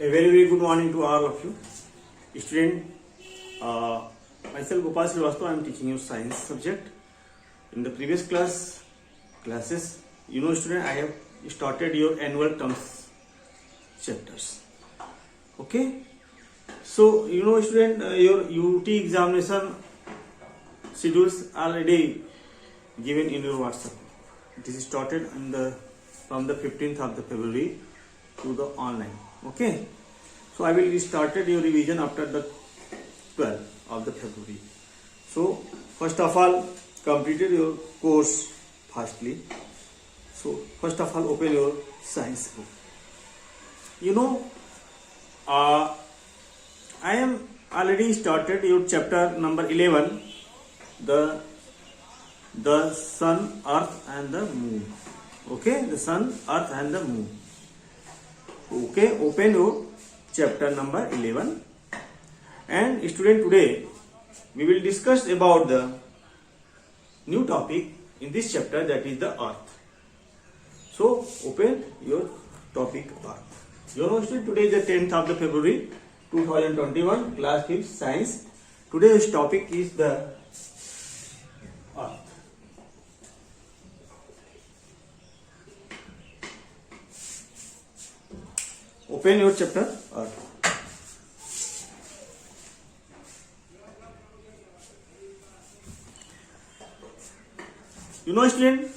A very good morning to all of you. Student, myself Gopal Srivastava, I am teaching you science subject. In the previous classes, student, I have started your annual terms chapters. Okay. So, student, your UT examination schedules already given in your WhatsApp. It is started from the 15th of the February to the online. Okay, so I will started your revision after the 12th of the February. So first of all, completed your course fastly. So first of all, open your science book. I am already started your chapter number 11, the sun, earth and the moon. Okay, the sun, earth and the moon. Okay, open your chapter number 11. And student, today we will discuss about the new topic in this chapter, that is the earth. So open your topic earth. Student, today is the 10th of the February 2021, class 5 science. Today's topic is the earth. Open your chapter earth. Student,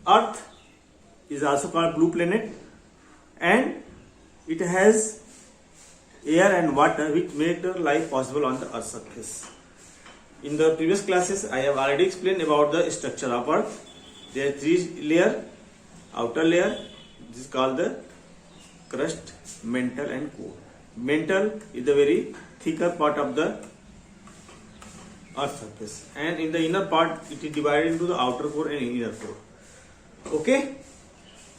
earth is also called blue planet, and it has air and water which make the life possible on the earth surface. In the previous classes, I have already explained about the structure of earth. There are three layers. Outer layer, this is called the crust, mantle and core. Mantle is the very thicker part of the earth surface, and in the inner part it is divided into the outer core and inner core. Okay,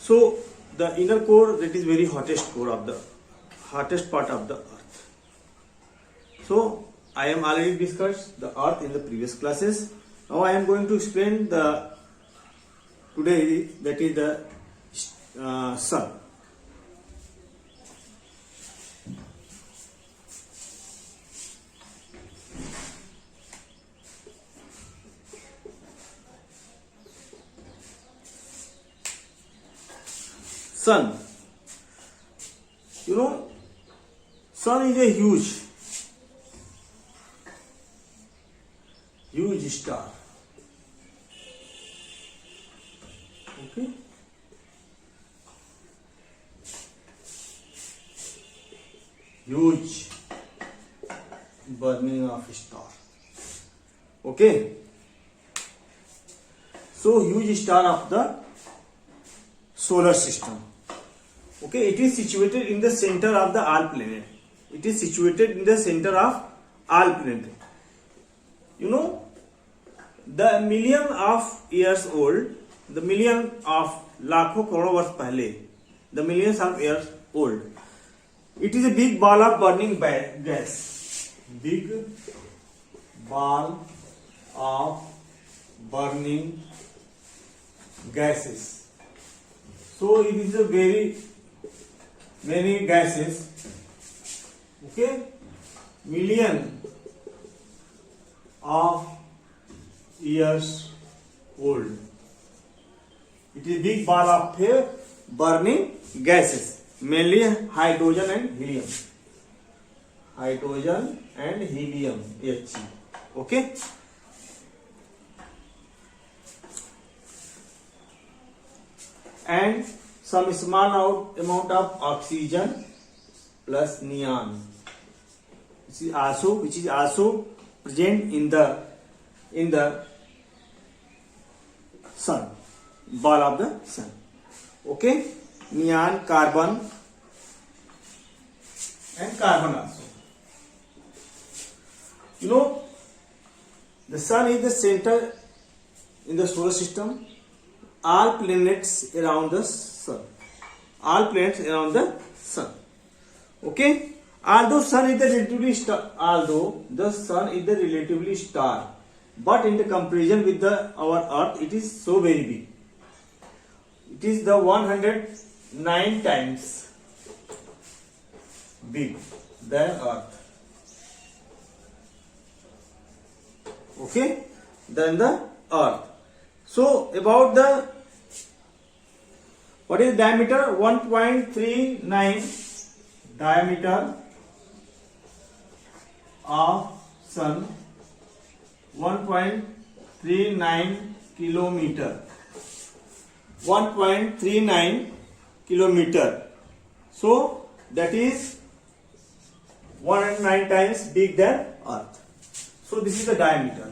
so the inner core, that is very hottest part of the earth. So I am already discussed the earth in the previous classes. Now I am going to explain the today, that is the sun. Sun. Sun is a huge star. Okay. Huge burning of star. Okay. So huge star of the solar system. Okay, it is situated in the center of the all planet. It is situated in the center of all planet. The million of years old, the million of लाखों करोड़ों वर्ष पहले, the millions of years old. It is a big ball of burning gas. Big ball of burning gases. So it is a very many gases. Okay, million of years old. It is big ball of burning gases, mainly hydrogen and helium. Hydrogen and helium, He. Okay. And some small amount of oxygen plus neon, which is also present in the sun, ball of the sun. Okay, neon, carbon and carbon also. The sun is the center in the solar system. All planets around the sun. Okay. Although the sun is the relatively star, but in the comparison with our Earth, it is so very big. It is the 109 times big than Earth. Okay, than the Earth. So about the what is diameter? 1.39 diameter of Sun. 1.39 kilometer. 1.39 kilometer. So that is 109 times big than Earth. So this is the diameter,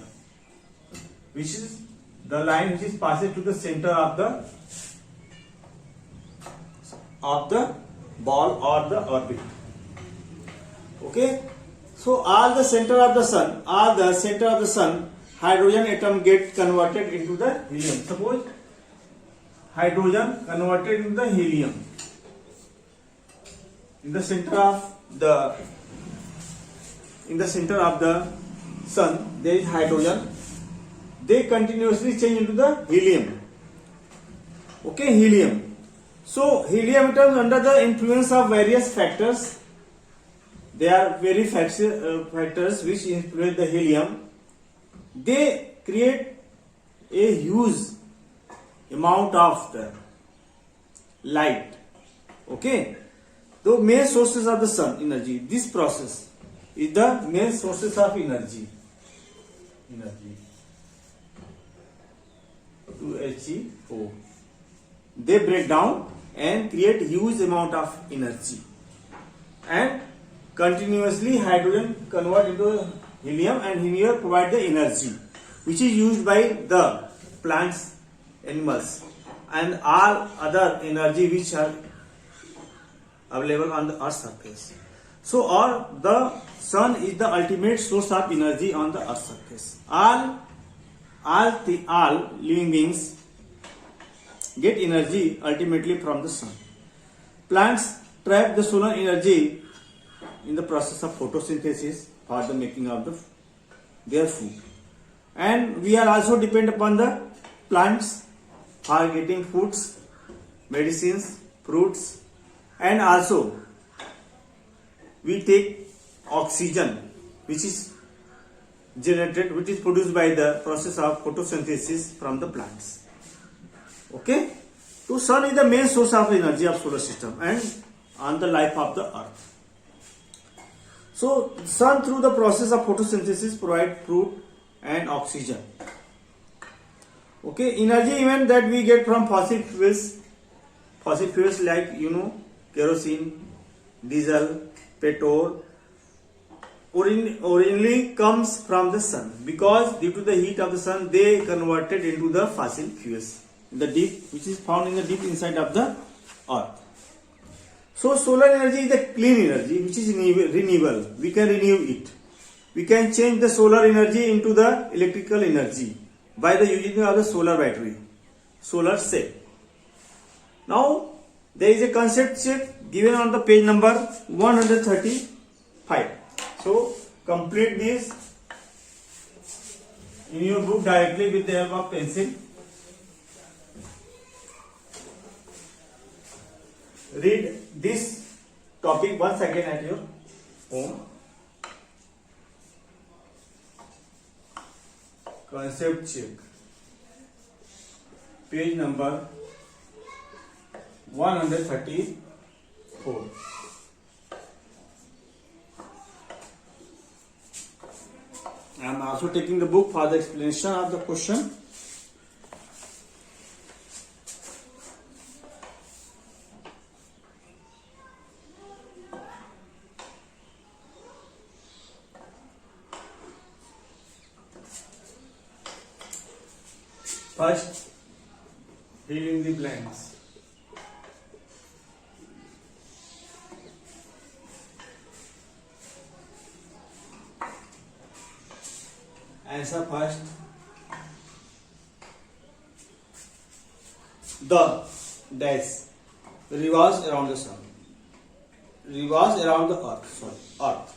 which is the line which is passing to the center of the ball or the orbit. Okay. So all the center of the sun, hydrogen atom get converted into the helium. Suppose hydrogen converted into the helium. In the center of the sun, there is hydrogen. They continuously change into the helium. Okay, helium. So helium atoms under the influence of various factors. There are various factors which influence the helium. They create a huge amount of the light. Okay. The main sources of the sun energy. This process is the main sources of energy. 2HEO. They break down and create huge amount of energy. And continuously hydrogen convert into helium, and helium provide the energy which is used by the plants, animals, and all other energy which are available on the Earth's surface. So the sun is the ultimate source of energy on the Earth's surface. All living beings get energy ultimately from the sun. Plants trap the solar energy in the process of photosynthesis for the making of their food. And we are also depend upon the plants for getting foods, medicines, fruits, and also we take oxygen which is produced by the process of photosynthesis from the plants. Okay, so sun is the main source of energy of solar system and on the life of the Earth. So sun through the process of photosynthesis provide food and oxygen. Okay, energy even that we get from fossil fuels like kerosene, diesel, petrol originally comes from the sun, because due to the heat of the sun they converted into the fossil fuels in the deep, which is found in the deep inside of the Earth. So solar energy is a clean energy which is renewable. We can renew it. We can change the solar energy into the electrical energy by the using of the solar battery, solar cell. Now there is a concept check given on the page number 135. So complete this in your book directly with the help of pencil. Read this topic once again at your home. Concept check. Page number 134. I am also taking the book for the explanation of the question. First, fill in the blanks. Answer first. The dash revolves around the sun. Revolves around the earth. Earth.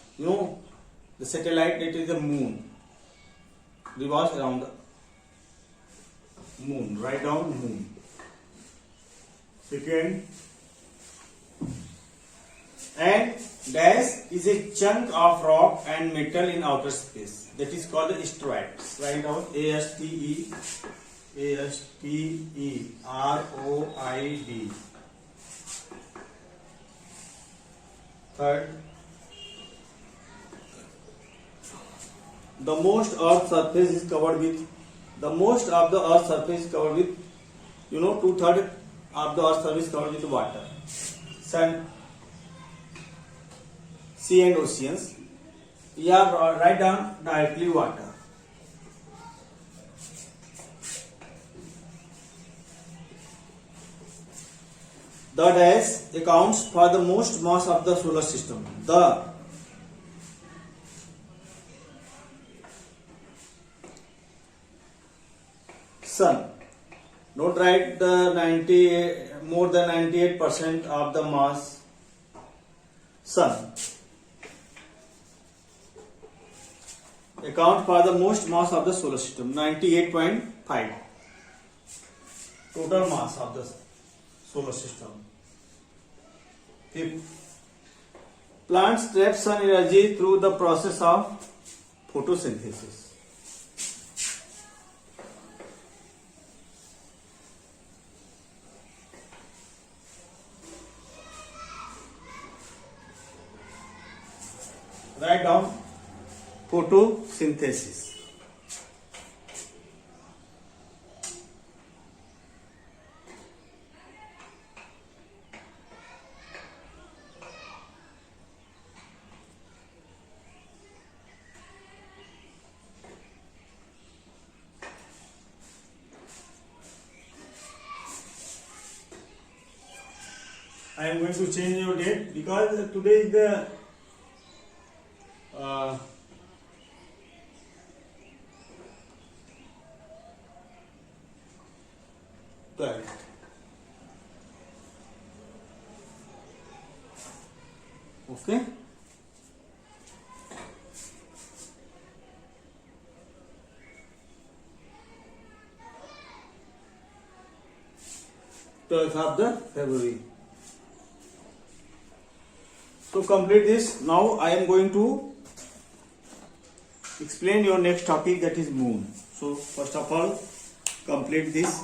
The satellite, it is the moon. Revolves around the moon. Write down moon. Second, and dash is a chunk of rock and metal in outer space. That is called the asteroid. Write down asteroid. Third, the most Earth surface is covered with. The most of the Earth surface is covered with. 2/3 of the Earth surface is covered with water, sun, sea and oceans. Here write down directly water. The dash accounts for the most mass of the solar system. The sun. Don't write the more than 98% of the mass. Sun account for the most mass of the solar system, 98.5 total mass of the solar system. Fifth, plants trap sun energy through the process of photosynthesis. Write down photosynthesis. I am going to change your date because today is the 12th. Okay. Of the February. So complete this. Now I am going to explain your next topic, that is moon. So first of all, complete this.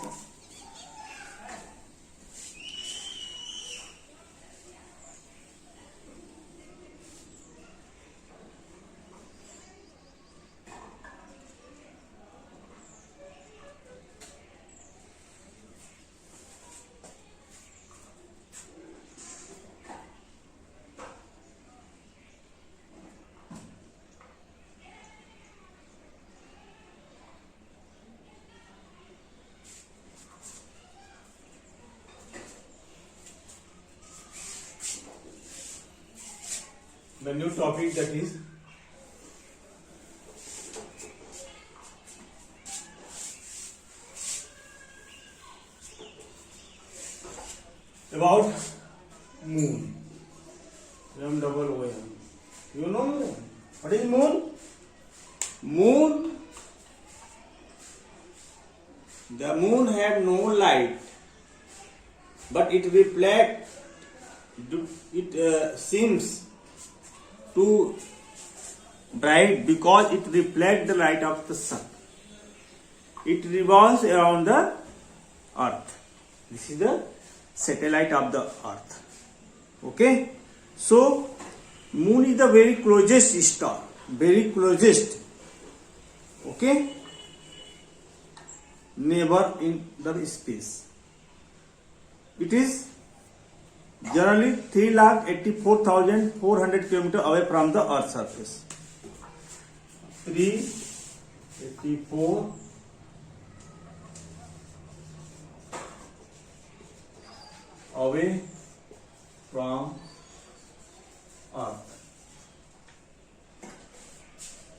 The new topic, that is about moon. M-double-O-N. You know moon? What is moon? Moon. The moon have no light, but it reflects. It seems too bright because it reflects the light of the sun. It revolves around the earth. This is the satellite of the earth. Okay. So moon is the very closest star. Very closest. Okay. Neighbor in the space. It is generally 3,84,400 km away from the Earth's surface. 384 away from Earth.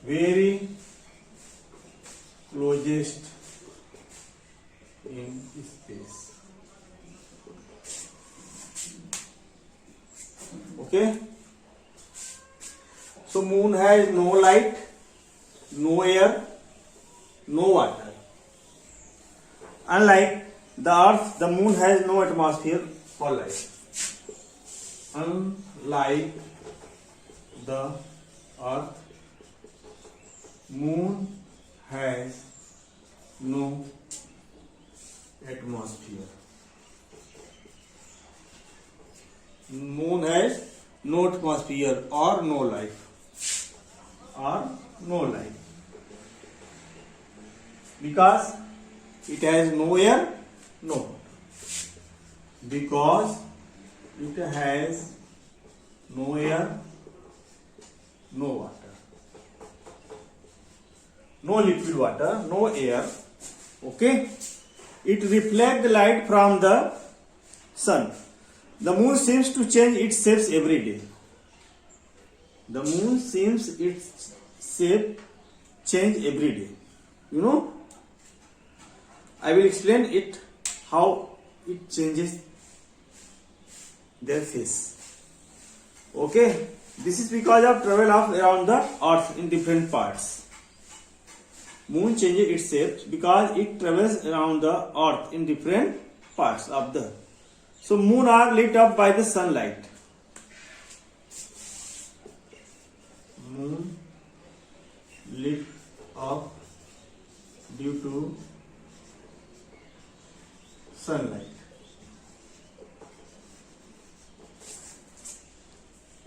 Very closest in space. Okay. So moon has no light, no air, no water. Unlike the earth, the moon has no atmosphere for life. Unlike like the earth. Moon has no atmosphere. Moon has no atmosphere or no life. Or no life. Because it has no air, no water. Because it has no air, no water. No liquid water, no air. Okay? It reflects the light from the sun. The moon seems to change its shapes every day. The moon seems its shape change every day. You know? I will explain it how it changes their face. Okay? This is because of travel of around the earth in different parts. Moon changes its shape because it travels around the earth in different parts of the earth. So moon are lit up by the sunlight. Moon lit up due to sunlight.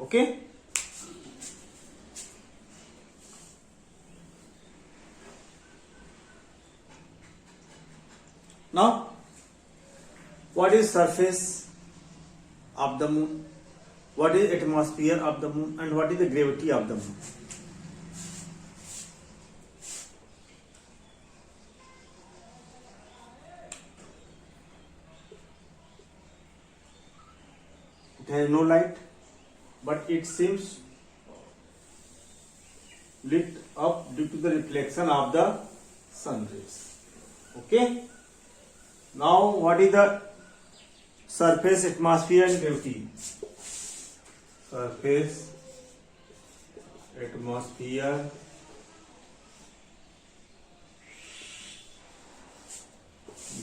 Okay? Now, what is surface of the moon? What is atmosphere of the moon? And what is the gravity of the moon? It has no light, but it seems lit up due to the reflection of the sun rays. Okay? Now, what is the surface, atmosphere and gravity? Surface, atmosphere,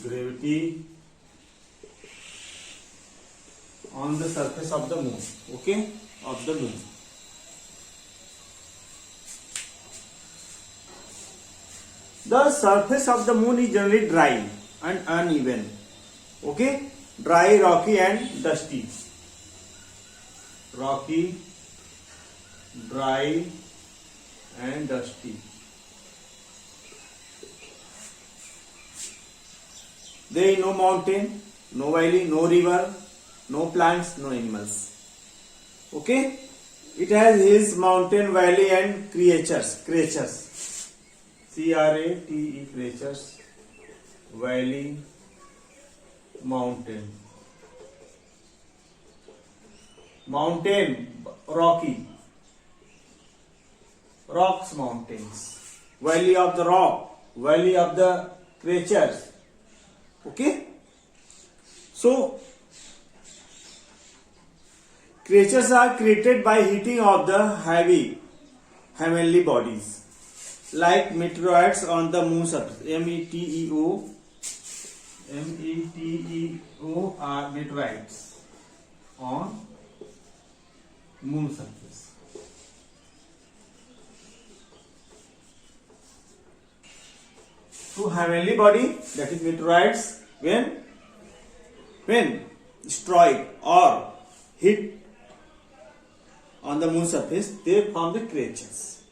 gravity on the surface of the moon. Okay? Of the moon. The surface of the moon is generally dry and uneven. Okay? Dry, rocky and dusty. Rocky, dry and dusty. There is no mountain, no valley, no river, no plants, no animals. Okay? It has hills, mountain, valley and creatures. C-R-A-T-E, creatures. Valley, mountain. Mountain, rocky. Rocks, mountains. Valley of the rock. Valley of the creatures. Okay? So, creatures are created by heating of the heavy heavenly bodies. Like meteoroids on the moon surface. M-E-T-E-O are meteorites on moon surface. So heavenly body, that is meteorites, when destroyed or hit on the moon surface, they form the creatures.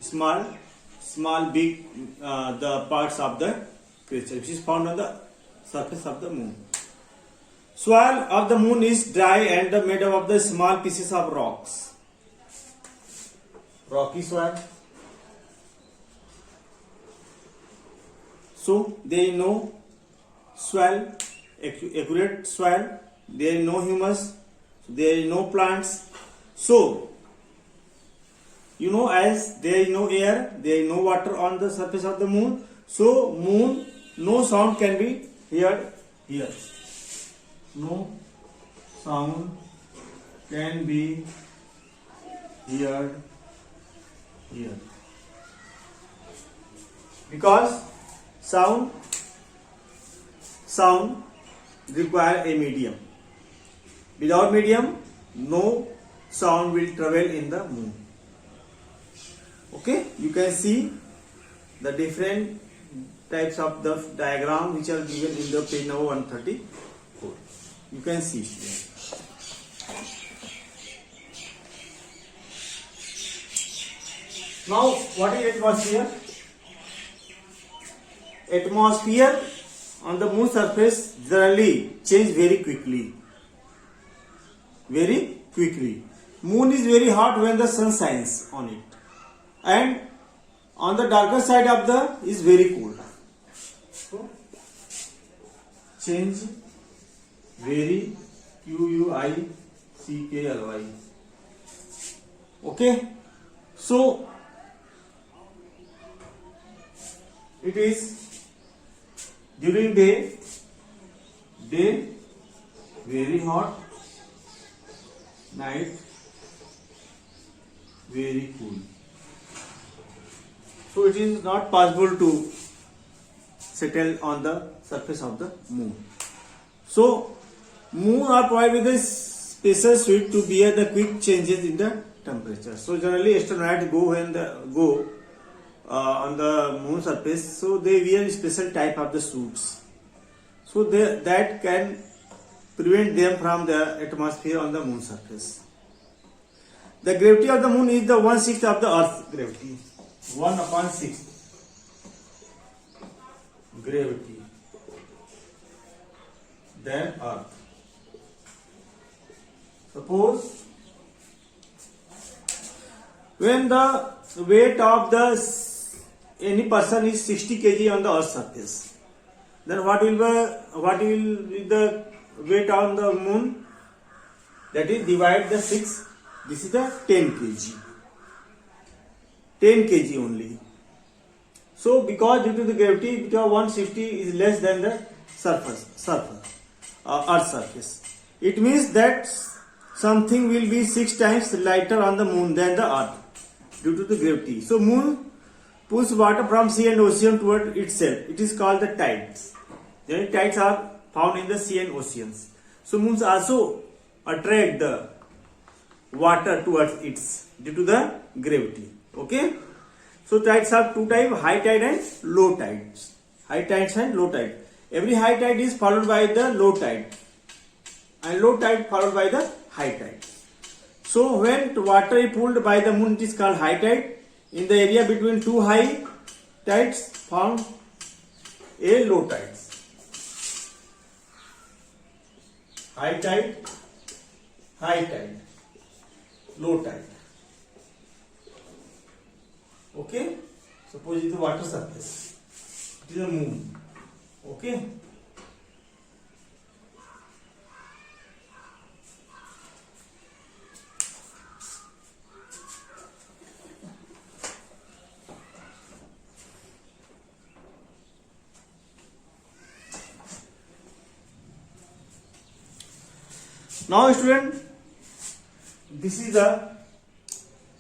Small, big, the parts of the creature which is found on the surface of the moon. Soil of the moon is dry and made up of the small pieces of rocks. Rocky soil. So there is no soil, accurate soil. There is no humus. There is no plants. So, you know, as there is no air, there is no water on the surface of the moon. So, moon, no sound can be heard here. No sound can be heard here. Because sound require a medium. Without medium, no sound will travel in the moon. Okay, you can see the different types of the diagram which are given in the page number 134. You can see here. Now, what is atmosphere? Atmosphere on the moon surface generally change very quickly. Very quickly. Moon is very hot when the sun shines on it, and on the darker side of the is very cold. So, change very Quickly. Okay, so it is during day very hot, night very cool. So it is not possible to settle on the surface of the moon. So moon are provided with a special suit to bear the quick changes in the temperature. So generally astronauts go on the moon surface, so they wear a special type of the suits, so that can prevent them from the atmosphere on the moon surface. The gravity of the moon is the 1/6 of the Earth's gravity. 1/6 gravity than Earth. Suppose when the weight of any person is 60 kg on the Earth's surface, then what will be the weight on the moon? That is, divide the 6. This is the 10 kg. 10 kg only. So because due to the gravity, because 160 is less than the Earth's surface. It means that something will be 6 times lighter on the moon than the Earth due to the gravity. So moon pulls water from sea and ocean toward itself. It is called the tides. The tides are found in the sea and oceans. So moons also attract the water towards it due to the gravity. Okay. So tides are two types: high tide and low tides. High tides and low tide. Every high tide is followed by the low tide, and low tide followed by the high tide. So when water is pulled by the moon, it is called high tide. In the area between two high tides found a low tide. High tide, low tide. Okay. Suppose it is the water surface. It is a moon. Okay. Now student, this is the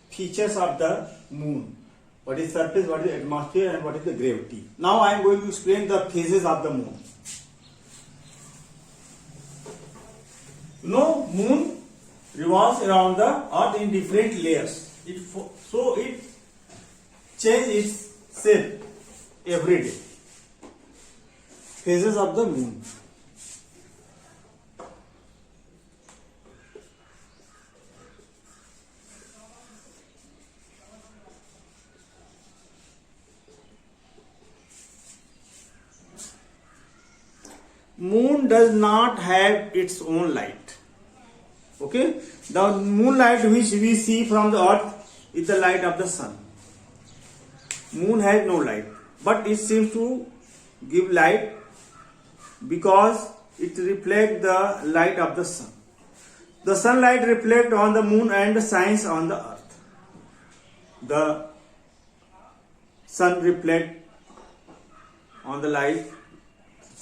features of the moon. What is surface, what is atmosphere, and what is the gravity. Now I am going to explain the phases of the moon. Moon revolves around the earth in different layers. So it changes its shape every day. Phases of the moon. Moon does not have its own light. Okay, the moonlight which we see from the earth is the light of the sun. Moon has no light, but it seems to give light because it reflects the light of the sun. The sunlight reflects on the moon and shines on the earth. The sun reflects on the light.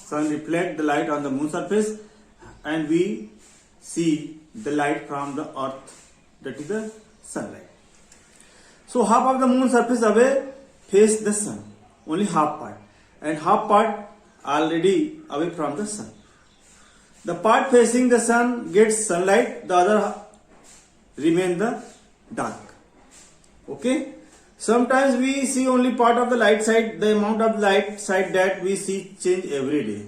Sun reflects the light on the moon surface, and we see the light from the earth, that is the sunlight. So half of the moon surface away face the sun, only half part, and half part already away from the sun. The part facing the sun gets sunlight, the other remain the dark. Okay. Sometimes we see only part of the light side. The amount of light side that we see change every day.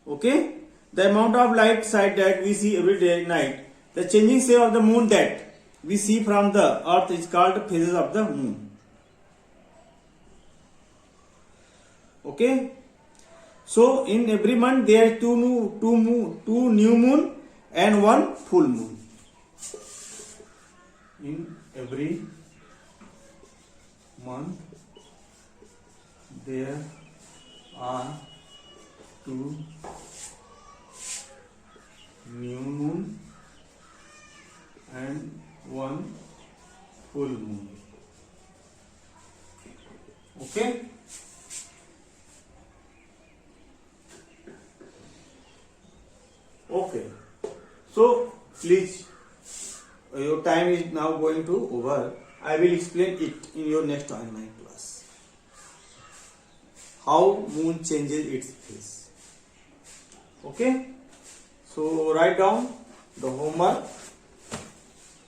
Okay. The amount of light side that we see every day night. The changing shape of the moon that we see from the earth is called phases of the moon. Okay. So in every month there are two new moon and one full moon. In every month there are two new moon and one full moon. Okay. Okay. So please, your time is now going to over. I will explain it in your next online class. How moon changes its phase. Okay. So write down the homework.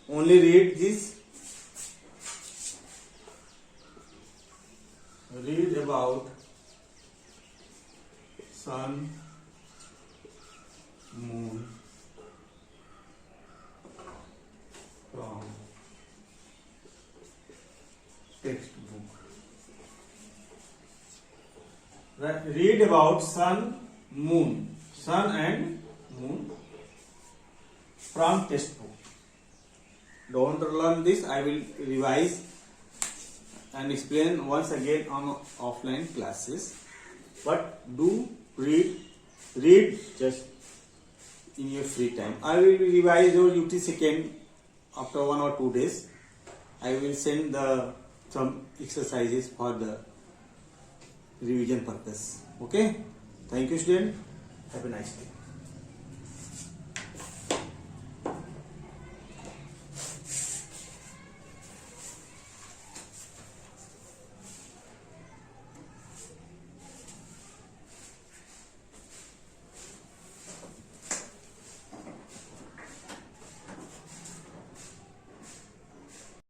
Only read this. Read about sun, moon from textbook. Read about sun and moon from textbook. Don't learn this. I will revise and explain once again on offline classes. But do read just in your free time. I will revise your UT second after 1 or 2 days. I will send some exercises for the revision purpose. Okay. Thank you, student. Have a nice day.